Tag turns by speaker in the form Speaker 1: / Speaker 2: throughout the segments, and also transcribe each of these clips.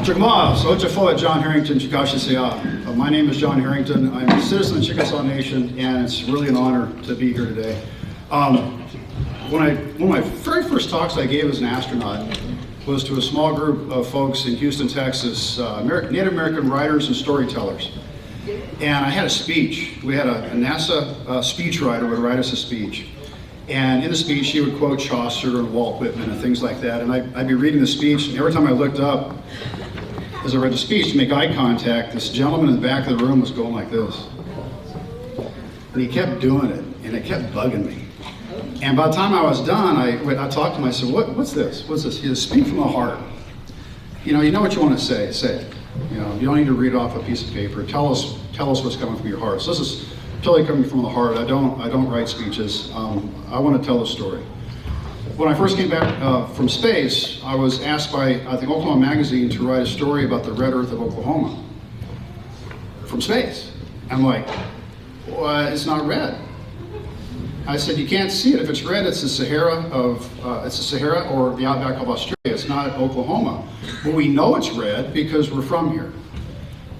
Speaker 1: Chickasaw John Herrington, Chickasaw. My name is John Herrington. I'm a citizen of Chickasaw Nation, and it's really an honor to be here today. One of my very first talks I gave as an astronaut was to a small group of folks in Houston, Texas, Native American writers and storytellers. And I had a speech. We had a NASA speechwriter would write us a speech. And in the speech, she would quote Chaucer and Walt Whitman and things like that. And I'd be reading the speech, and every time I looked up, as I read the speech, to make eye contact, this gentleman in the back of the room was going like this. And he kept doing it, and it kept bugging me. And by the time I was done, I talked to him. I said, what's this? What's this? He said, speak from the heart. You know what you want to say, say it. You don't need to read off a piece of paper. Tell us what's coming from your heart. So this is totally coming from the heart. I don't write speeches. I want to tell a story. When I first came back from space, I was asked by, I think, Oklahoma Magazine to write a story about the red earth of Oklahoma from space. I'm like, well, it's not red. I said, you can't see it. If it's red, it's the Sahara or the outback of Australia. It's not Oklahoma. But we know it's red because we're from here.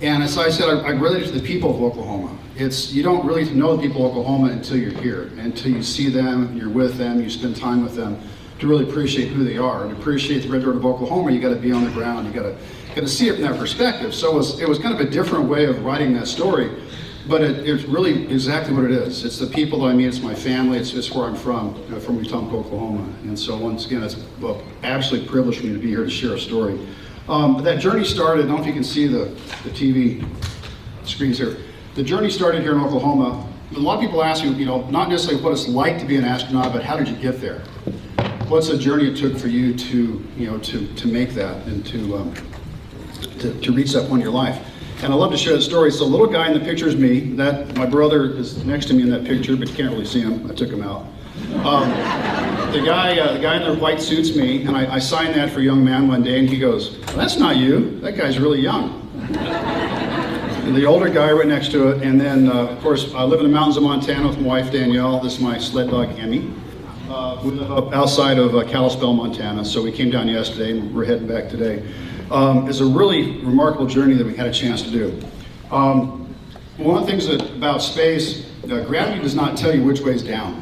Speaker 1: And as I said, I relate it to the people of Oklahoma. You don't really know the people of Oklahoma until you're here, until you see them, you're with them, you spend time with them to really appreciate who they are. And appreciate the red dirt of Oklahoma, you got to be on the ground, you got to see it from that perspective. So it was kind of a different way of writing that story, but it's really exactly what it is. It's the people that I meet, it's my family, it's where I'm from Wetumpka, Oklahoma. And so once again, it's an absolute privilege for me to be here to share a story. But that journey started, I don't know if you can see the TV screens here. The journey started here in Oklahoma. A lot of people ask me, not necessarily what it's like to be an astronaut, but how did you get there? What's the journey it took for you to make that and to reach that point in your life? And I love to share the story. So the little guy in the picture is me. My brother is next to me in that picture, but you can't really see him. I took him out. The guy in the white suit's me, and I signed that for a young man one day, and he goes, well, that's not you. That guy's really young. And the older guy right next to it, and then, of course, I live in the mountains of Montana with my wife, Danielle. This is my sled dog, Emmy. We live up outside of Kalispell, Montana, so we came down yesterday, and we're heading back today. It's a really remarkable journey that we had a chance to do. One of the things about space, gravity does not tell you which way is down.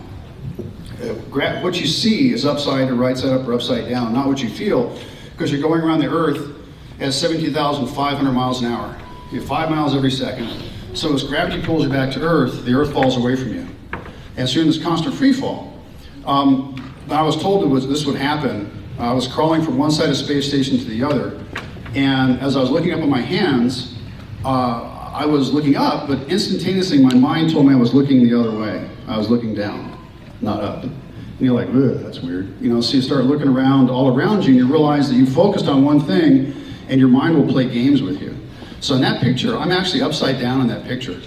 Speaker 1: What you see is upside or right side up or upside down, not what you feel, because you're going around the Earth at 17,500 miles an hour. You have 5 miles every second. So as gravity pulls you back to Earth, the Earth falls away from you. And so you're in this constant free fall. I was told this would happen. I was crawling from one side of the space station to the other. And as I was looking up at my hands, I was looking up, but instantaneously my mind told me I was looking the other way. I was looking down, not up. And you're like, ugh, that's weird. So you start looking around, all around you, and you realize that you focused on one thing, and your mind will play games with you. So in that picture, I'm actually upside down in that picture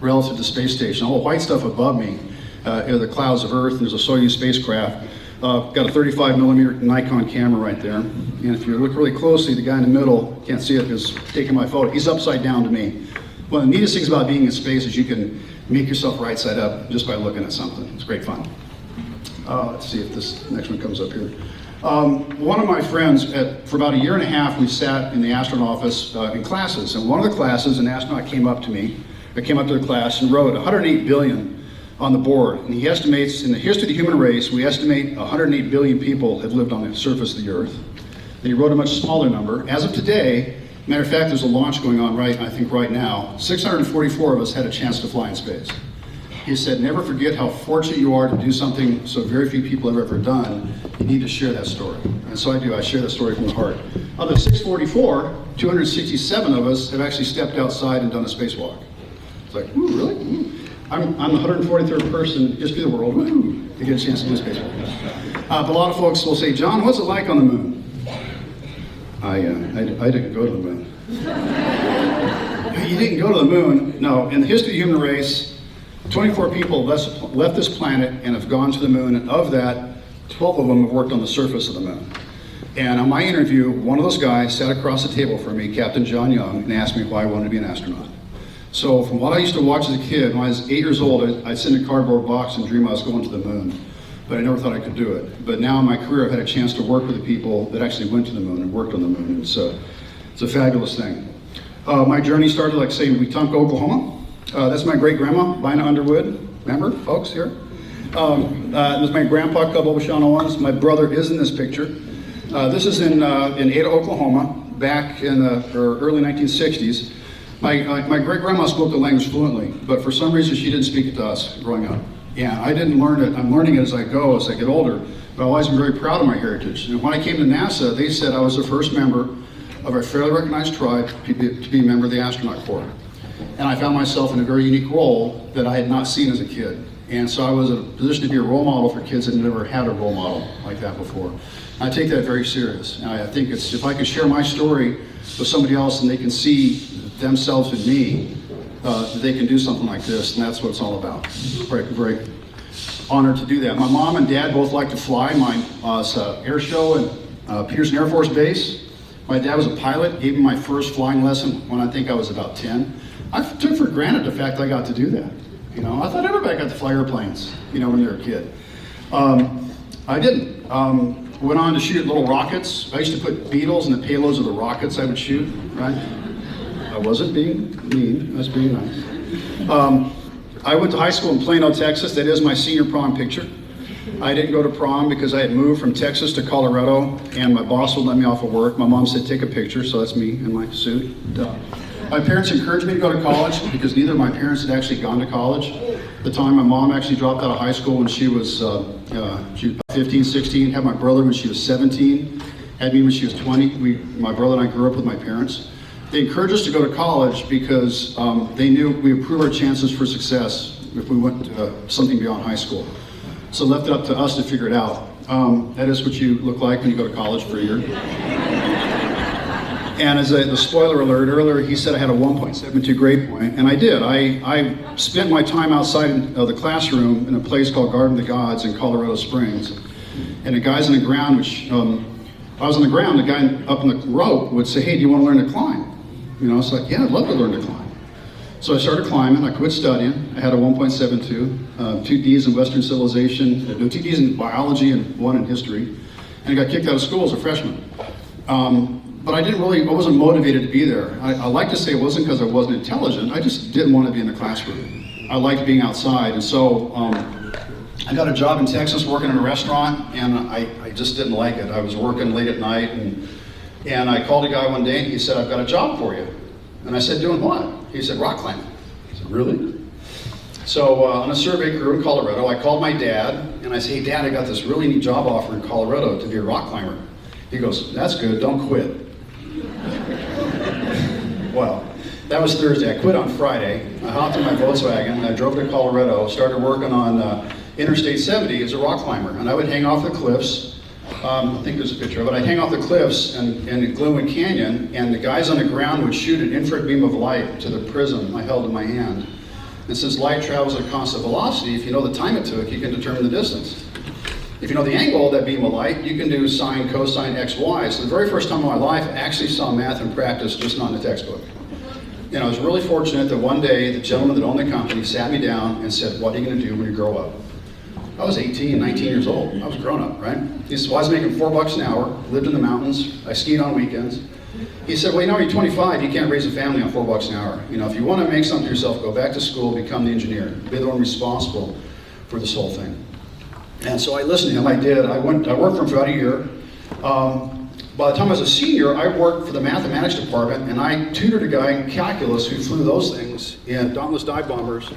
Speaker 1: relative to the space station. All the white stuff above me are the clouds of Earth. There's a Soyuz spacecraft. Got a 35 millimeter Nikon camera right there. And if you look really closely, the guy in the middle, can't see it, is taking my photo. He's upside down to me. One of the neatest things about being in space is you can make yourself right side up just by looking at something. It's great fun. Let's see if this next one comes up here. One of my friends, for about 1.5 years, we sat in the astronaut office in classes, and one of the classes, an astronaut came up to the class and wrote 108 billion on the board. And he estimates, in the history of the human race, we estimate 108 billion people have lived on the surface of the Earth. And he wrote a much smaller number. As of today, matter of fact, there's a launch going on right now, 644 of us had a chance to fly in space. He said, never forget how fortunate you are to do something so very few people have ever done. You need to share that story. And so I do. I share that story from the heart. Of the 644, 267 of us have actually stepped outside and done a spacewalk. It's like, ooh, really? Ooh. I'm the 143rd person in history of the world to get a chance to do a spacewalk. But a lot of folks will say, John, what's it like on the moon? I didn't go to the moon. You didn't go to the moon? No. In the history of the human race, 24 people left this planet and have gone to the moon, and of that, 12 of them have worked on the surface of the moon. And on my interview, one of those guys sat across the table from me, Captain John Young, and asked me why I wanted to be an astronaut. So from what I used to watch as a kid, when I was 8 years old, I'd sit in a cardboard box and dream I was going to the moon. But I never thought I could do it. But now in my career, I've had a chance to work with the people that actually went to the moon and worked on the moon. And so It's a fabulous thing. My journey started, like say, in Wetumpka, Oklahoma. That's my great-grandma, Lina Underwood. Remember, folks, here? This is my grandpa, Boba Owens. My brother is in this picture. This is in Ada, Oklahoma, back in the early 1960s. My great-grandma spoke the language fluently, but for some reason she didn't speak it to us growing up. Yeah, I didn't learn it. I'm learning it as I go, as I get older, but I've always been very proud of my heritage. And when I came to NASA, they said I was the first member of a fairly recognized tribe to be a member of the astronaut corps. And I found myself in a very unique role that I had not seen as a kid. And so I was in a position to be a role model for kids that never had a role model like that before. And I take that very serious. And I think it's, if I can share my story with somebody else and they can see themselves in me, that they can do something like this, and that's what it's all about. Very, very honored to do that. My mom and dad both like to fly. Mine was air show at Peterson Air Force Base. My dad was a pilot, gave me my first flying lesson when I think I was about 10. I took for granted the fact I got to do that. You know, I thought everybody got to fly airplanes, you know, when they were a kid. I didn't. Went on to shoot little rockets. I used to put beetles in the payloads of the rockets I would shoot, right? I wasn't being mean, I was being nice. I went to high school in Plano, Texas. That is my senior prom picture. I didn't go to prom because I had moved from Texas to Colorado and my boss would let me off of work. My mom said, take a picture, so that's me in my suit. My parents encouraged me to go to college because neither of my parents had actually gone to college. At the time, my mom actually dropped out of high school when she was 15, 16, had my brother when she was 17, had me when she was 20. My brother and I grew up with my parents. They encouraged us to go to college because they knew we would improve our chances for success if we went to something beyond high school. So left it up to us to figure it out. That is what you look like when you go to college for a year. And as the spoiler alert, earlier he said I had a 1.72 grade point, and I did. I spent my time outside of the classroom in a place called Garden of the Gods in Colorado Springs. And the guys on the ground, I was on the ground, the guy up in the rope would say, hey, do you want to learn to climb? You know, it's like, yeah, I'd love to learn to climb. So I started climbing, I quit studying. I had a 1.72, 2 Ds in Western civilization, 2 Ds in biology and 1 in history. And I got kicked out of school as a freshman. But I wasn't motivated to be there. I like to say it wasn't because I wasn't intelligent, I just didn't want to be in the classroom. I liked being outside, and so I got a job in Texas working in a restaurant, and I just didn't like it. I was working late at night, and I called a guy one day, and he said, I've got a job for you. And I said, doing what? He said, rock climbing. I said, really? So on a survey crew in Colorado, I called my dad, and I said, hey, Dad, I got this really neat job offer in Colorado to be a rock climber. He goes, that's good, don't quit. Well, that was Thursday. I quit on Friday. I hopped in my Volkswagen, I drove to Colorado, started working on Interstate 70 as a rock climber, and I would hang off the cliffs. I think there's a picture of it. I'd hang off the cliffs in Glenwood Canyon, and the guys on the ground would shoot an infrared beam of light to the prism I held in my hand. And since light travels at a constant velocity, if you know the time it took, you can determine the distance. If you know the angle of that beam of light, you can do sine, cosine, x, y. So the very first time in my life, I actually saw math in practice, just not in the textbook. And I was really fortunate that one day, the gentleman that owned the company sat me down and said, what are you going to do when you grow up? I was 18, 19 years old. I was grown up, right? He said, well, I was making $4 an hour, lived in the mountains, I skied on weekends. He said, well, you know, you're 25, you can't raise a family on $4 an hour. You know, if you want to make something for yourself, go back to school, become the engineer. Be the one responsible for this whole thing. And so I listened to him, I did. I worked for him for about a year. By the time I was a senior, I worked for the mathematics department, and I tutored a guy in calculus who flew those things in Dauntless dive bombers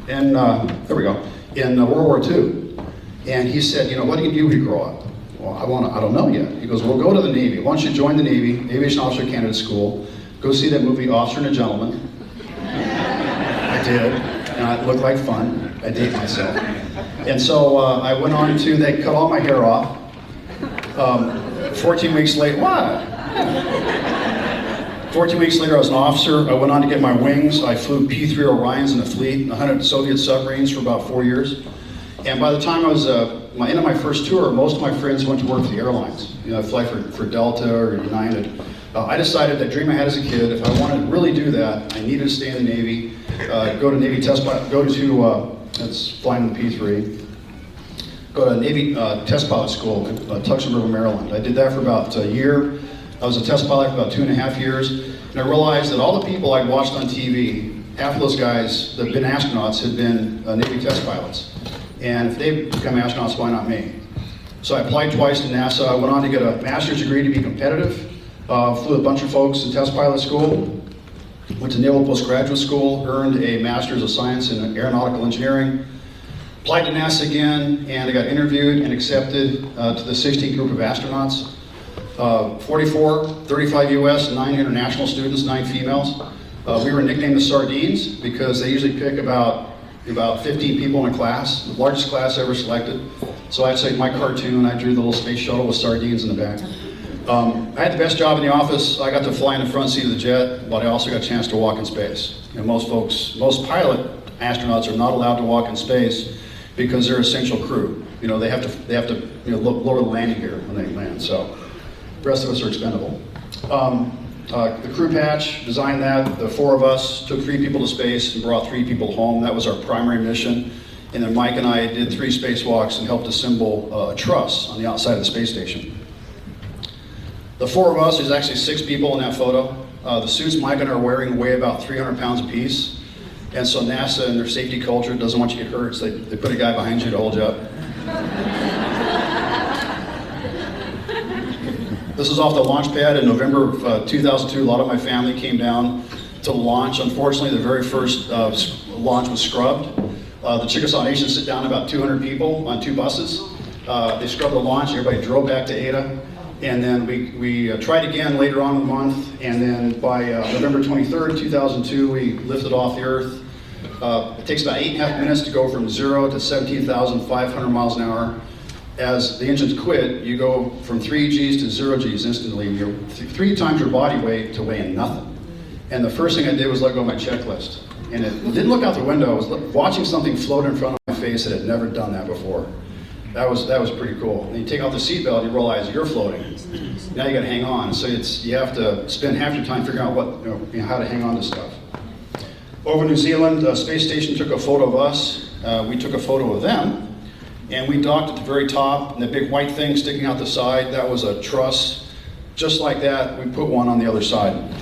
Speaker 1: in, there we go, in World War II. And he said, you know, what do you do when you grow up? Well, I don't know yet. He goes, well, go to the Navy. Why don't you join the Navy, Aviation Officer Candidate School, go see that movie, Officer and a Gentleman. I did, and it looked like fun. I date myself. And so I went on to, they cut all my hair off. 14 weeks later, what? 14 weeks later, I was an officer. I went on to get my wings. I flew P-3 Orions in the fleet, 100 Soviet submarines for about 4 years. And by the time I was end of my first tour, most of my friends went to work for the airlines. You know, I'd fly for Delta or United. I decided that dream I had as a kid, if I wanted to really do that, I needed to stay in the Navy, go to Navy test pilot, that's flying the P-3. Go to Navy test pilot school in Tucson River, Maryland. I did that for about a year. I was a test pilot for about 2.5 years, and I realized that all the people I'd watched on TV, half of those guys that had been astronauts had been Navy test pilots. And if they become astronauts, why not me? So I applied twice to NASA. I went on to get a master's degree to be competitive. Flew a bunch of folks in test pilot school. Went to Naval Postgraduate School, earned a Master's of Science in Aeronautical Engineering. Applied to NASA again, and I got interviewed and accepted to the 16th group of astronauts. 44, 35 US, 9 international students, 9 females. We were nicknamed the Sardines because they usually pick about 15 people in a class, the largest class ever selected. So I'd say my cartoon, I drew the little space shuttle with sardines in the back. I had the best job in the office. I got to fly in the front seat of the jet, but I also got a chance to walk in space. And most pilot astronauts are not allowed to walk in space because they're essential crew. You know, they have to lower the landing gear when they land. So the rest of us are expendable. The crew patch, designed that. The 4 of us took 3 people to space and brought 3 people home. That was our primary mission. And then Mike and I did 3 spacewalks and helped assemble a truss on the outside of the space station. The 4 of us, there's actually 6 people in that photo. The suits Mike and I are wearing weigh about 300 pounds apiece. And so NASA and their safety culture doesn't want you to get hurt, so they put a guy behind you to hold you up. This is off the launch pad in November of 2002. A lot of my family came down to launch. Unfortunately, the very first launch was scrubbed. The Chickasaw Nation sit down about 200 people on 2 buses. They scrubbed the launch. Everybody drove back to Ada. And then we tried again later on in the month. And then by November 23rd, 2002, we lifted off the Earth. It takes about 8.5 minutes to go from 0 to 17,500 miles an hour. As the engines quit, you go from 3 Gs to 0 Gs instantly. You're 3 times your body weight to weighing nothing. And the first thing I did was let go of my checklist. And it didn't look out the window. I was watching something float in front of my face that had never done that before. That was pretty cool. And you take out the seatbelt, you realize you're floating. Now you got to hang on. So you have to spend half your time figuring out how to hang on to stuff. Over New Zealand, the space station took a photo of us. We took a photo of them. And we docked at the very top, and the big white thing sticking out the side, that was a truss. Just like that, we put one on the other side.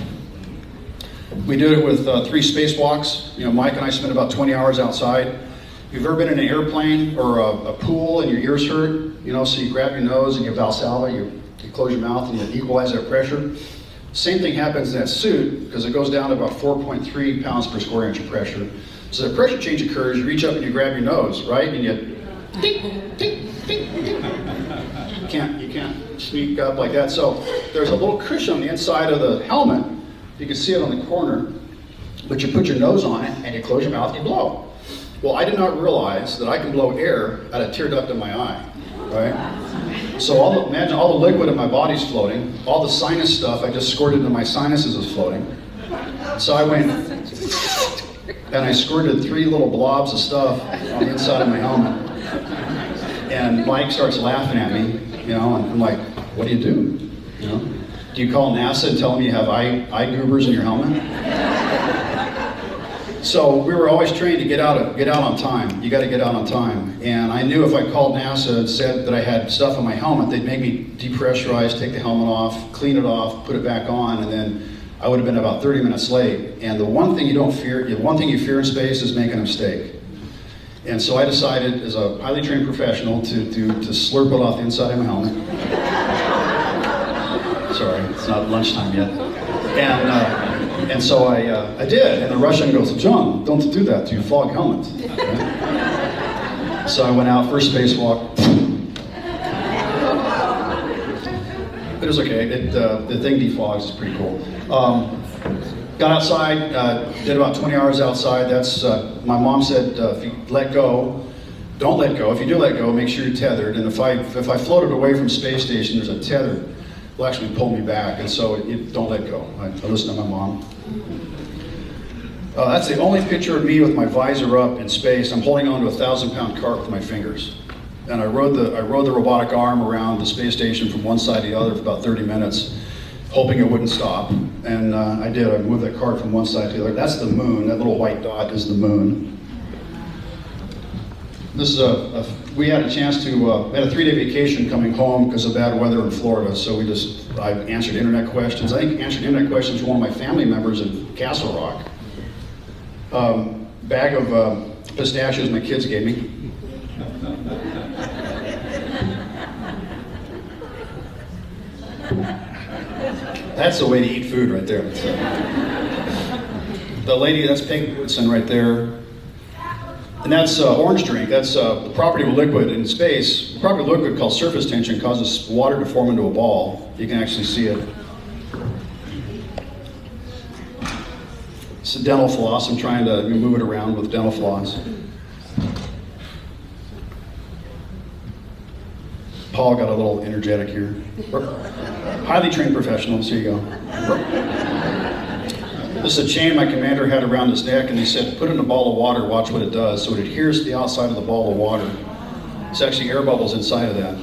Speaker 1: We did it with 3 spacewalks. You know, Mike and I spent about 20 hours outside. If you've ever been in an airplane or a pool and your ears hurt, you know, so you grab your nose and you Valsalva, you close your mouth and you equalize that pressure. Same thing happens in that suit because it goes down to about 4.3 pounds per square inch of pressure. So the pressure change occurs, you reach up and you grab your nose, right? And you ding, ding, ding, ding. You can't sneak up like that. So there's a little cushion on the inside of the helmet. You can see it on the corner, but you put your nose on it and you close your mouth and you blow. Well, I did not realize that I can blow air out of tear duct in my eye, right? So imagine all the liquid in my body's floating, all the sinus stuff I just squirted into my sinuses is floating. So I went, and I squirted 3 little blobs of stuff on the inside of my helmet. And Mike starts laughing at me, you know, and I'm like, what do you do? You know, do you call NASA and tell them you have eye goobers in your helmet? So we were always trained to get out on time. You got to get out on time. And I knew if I called NASA and said that I had stuff on my helmet, they'd make me depressurize, take the helmet off, clean it off, put it back on, and then I would have been about 30 minutes late. And the one thing you fear in space is making a mistake. And so I decided, as a highly trained professional, to slurp it off the inside of my helmet. Sorry, it's not lunchtime yet. And so I did, and the Russian goes, John, don't do that to your fog helmet. Right? So I went out, first spacewalk. It was okay, the thing defogs, it's pretty cool. Got outside, did about 20 hours outside. That's, my mom said, if you let go, don't let go. If you do let go, make sure you're tethered. And if I floated away from space station, there's a tether will actually pull me back. And so don't let go. I listen to my mom. That's the only picture of me with my visor up in space. I'm holding onto a 1,000-pound cart with my fingers. And I rode the robotic arm around the space station from one side to the other for about 30 minutes. Hoping it wouldn't stop, and I did. I moved that cart from one side to the other. That's the moon. That little white dot is the moon. This is we had a chance to, we had a 3-day vacation coming home because of bad weather in Florida, so we just I've answered internet questions. I think answered internet questions for one of my family members in Castle Rock. Bag of pistachios my kids gave me. That's the way to eat food right there. So, the lady, that's Peggy Woodson right there. And that's orange drink. That's the property of a liquid in space. The property of a liquid called surface tension causes water to form into a ball. You can actually see it. It's a dental floss. I'm trying to move it around with dental floss. Paul got a little energetic here. Highly trained professionals. Here you go. This is a chain my commander had around his neck, and he said, put it in a ball of water, watch what it does. So it adheres to the outside of the ball of water. It's actually air bubbles inside of that.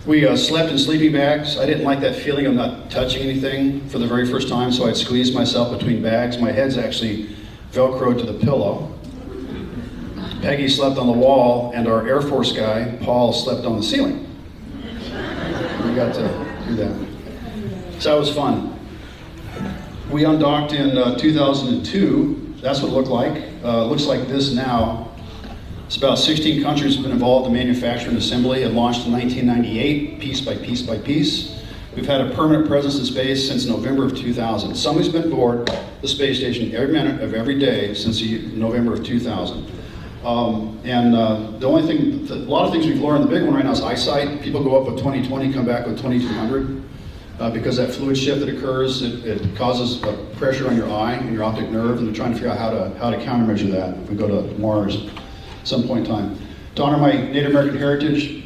Speaker 1: We slept in sleeping bags. I didn't like that feeling of not touching anything for the very first time, so I'd squeeze myself between bags. My head's actually Velcroed to the pillow. Peggy slept on the wall, and our Air Force guy, Paul, slept on the ceiling. We got to do that. So that was fun. We undocked in 2002. That's what it looked like. Looks like this now. It's about 16 countries have been involved in manufacture and assembly. It launched in 1998, piece by piece by piece. We've had a permanent presence in space since November of 2000. Somebody's been aboard the space station every minute of every day since November of 2000. The only thing, a lot of things we've learned, the big one right now is eyesight. People go up with 20/20, come back with 2200. Because that fluid shift that occurs, it causes pressure on your eye and your optic nerve, and they're trying to figure out how to countermeasure that if we go to Mars at some point in time. To honor my Native American heritage,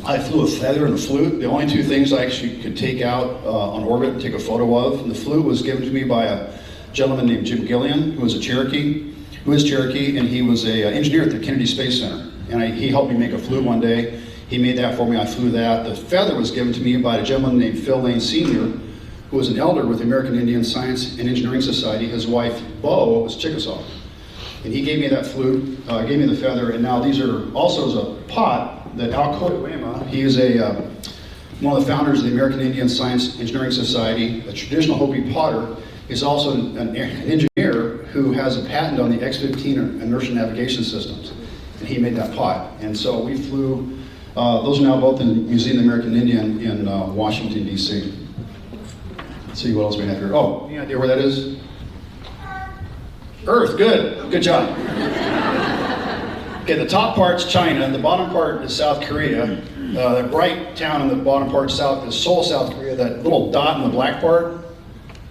Speaker 1: I flew a feather and a flute, the only two things I actually could take out on orbit and take a photo of. And the flute was given to me by a gentleman named Jim Gillian, who is Cherokee, and he was an engineer at the Kennedy Space Center. And he helped me make a flute one day. He made that for me, I flew that. The feather was given to me by a gentleman named Phil Lane Sr., who was an elder with the American Indian Science and Engineering Society. His wife, Bo, was Chickasaw. And he gave me that flute, gave me the feather, and now these are also as a pot that Al Kodawema, he is one of the founders of the American Indian Science Engineering Society, a traditional Hopi potter. He's also an engineer who has a patent on the X-15 inertial navigation systems. And he made that pot. And so we flew. Those are now both in the Museum of the American Indian in Washington, D.C. Let's see what else we have here. Oh, any idea where that is? Earth, good job. Okay, the top part's China, and the bottom part is South Korea. That bright town in the bottom part south is Seoul, South Korea. That little dot in the black part,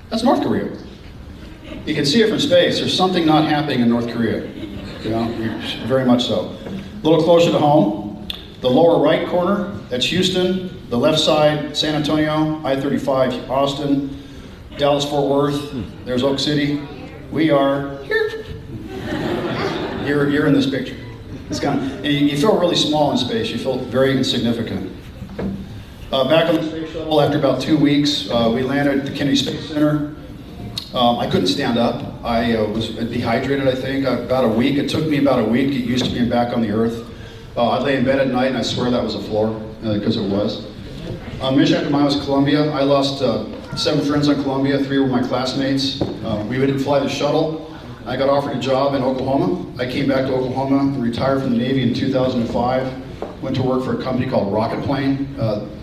Speaker 1: that's North Korea. You can see it from space. There's something not happening in North Korea. You know, very much so. A little closer to home. The lower right corner, that's Houston. The left side, San Antonio, I-35, Austin, Dallas-Fort Worth. There's Oak City. We are here. You're in this picture. It's kind of, and you feel really small in space. You feel very insignificant. Back on the space shuttle, after about 2 weeks, we landed at the Kennedy Space Center. I couldn't stand up. I was dehydrated, I think, about a week. It took me about a week to get used to being back on the Earth. I'd lay in bed at night, and I swear that was a floor, because it was. On mission after mine was Columbia. I lost 7 friends on Columbia. 3 were my classmates. We didn't fly the shuttle. I got offered a job in Oklahoma. I came back to Oklahoma and retired from the Navy in 2005. Went to work for a company called Rocket Plane.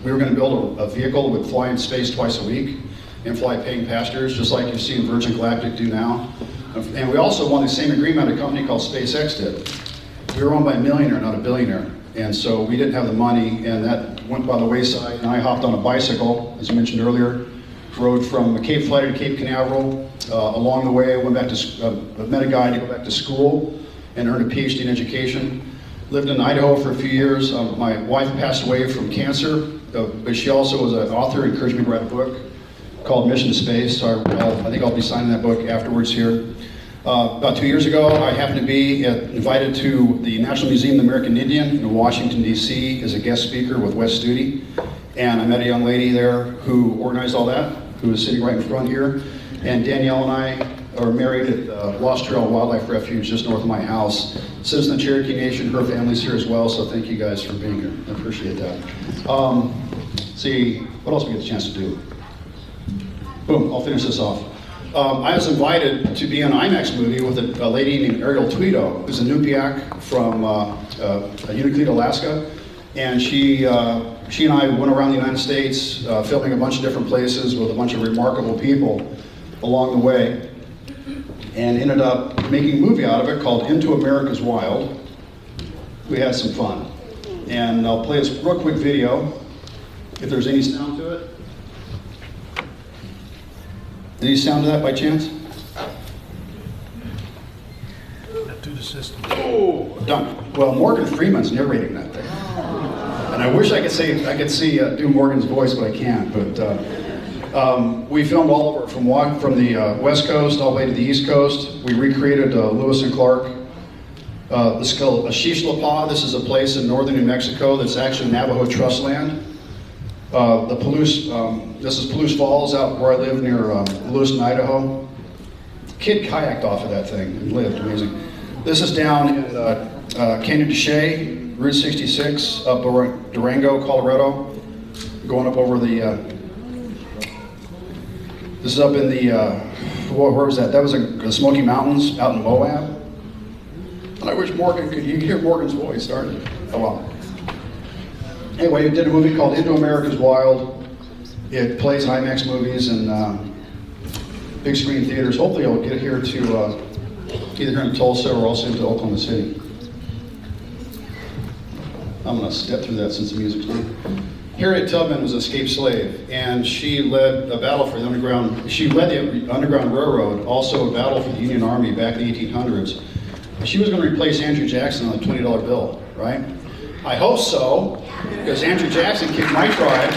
Speaker 1: We were going to build a vehicle that would fly in space twice a week and fly paying passengers, just like you see Virgin Galactic do now. And we also won the same agreement a company called SpaceX did. We were owned by a millionaire, not a billionaire. And so we didn't have the money, and that went by the wayside. And I hopped on a bicycle, as I mentioned earlier, rode from Cape Flight to Cape Canaveral. Along the way, I went back to, met a guy to go back to school and earn a PhD in education. Lived in Idaho for a few years. My wife passed away from cancer, but she also was an author, encouraged me to write a book called Mission to Space. So I think I'll be signing that book afterwards here. About 2 years ago, I happened to be invited to the National Museum of the American Indian in Washington, D.C. as a guest speaker with Wes Studi. And I met a young lady there who organized all that, who is sitting right in front here. And Danielle and I are married at Lost Trail Wildlife Refuge just north of my house. Citizen of the Cherokee Nation, her family's here as well, so thank you guys for being here. I appreciate that. see, what else we get a chance to do? Boom, I'll finish this off. I was invited to be in an IMAX movie with a lady named Ariel Tweedo, who's a Nupiaq from Unalakleet, Alaska. And she and I went around the United States filming a bunch of different places with a bunch of remarkable people along the way, and ended up making a movie out of it called Into America's Wild. We had some fun. And I'll play this real quick video, if there's any sound to it. Any sound to that by chance?
Speaker 2: To the system.
Speaker 1: Oh, done. Well, Morgan Freeman's narrating that thing. And I wish I could do Morgan's voice, but I can't. But we filmed all over from the West Coast all the way to the East Coast. We recreated Lewis and Clark. This is called Ashishlapa. This is a place in northern New Mexico that's actually Navajo Trust land. This is Palouse Falls, out where I live near Lewiston, Idaho. Kid kayaked off of that thing and lived, amazing. This is down in Canyon de Chelly, Route 66, up over Durango, Colorado, going up over the, this is up in the, where was that? That was the Smoky Mountains out in Moab. And I wish Morgan could, you hear Morgan's voice, darn it. Oh well. Anyway, we did a movie called Into America's Wild. It plays IMAX movies and big screen theaters. Hopefully I'll get here to either here in Tulsa or also into Oklahoma City. I'm going to step through that since the music's on. Harriet Tubman was an escaped slave, and she led a battle for the Underground. She led the Underground Railroad, also a battle for the Union Army back in the 1800s. She was going to replace Andrew Jackson on the $20 bill, right? I hope so, because Andrew Jackson kicked my tribe,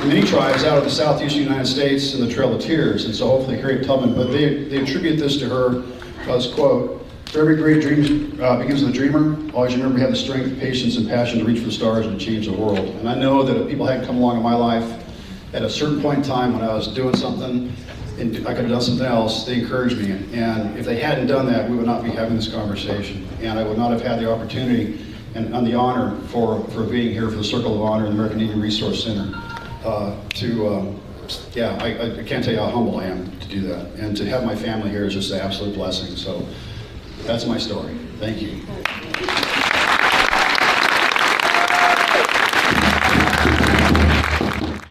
Speaker 1: many tribes, out of the southeastern United States in the Trail of Tears, and so hopefully Harriet Tubman, but they attribute this to her as, quote, "For every great dream begins with a dreamer. Always remember to have the strength, patience, and passion to reach for the stars and to change the world." And I know that if people hadn't come along in my life at a certain point in time when I was doing something and I could have done something else, they encouraged me. And if they hadn't done that, we would not be having this conversation. And I would not have had the opportunity and the honor for being here for the Circle of Honor and the American Indian Resource Center. I can't tell you how humble I am to do that. And to have my family here is just an absolute blessing. So that's my story. Thank you.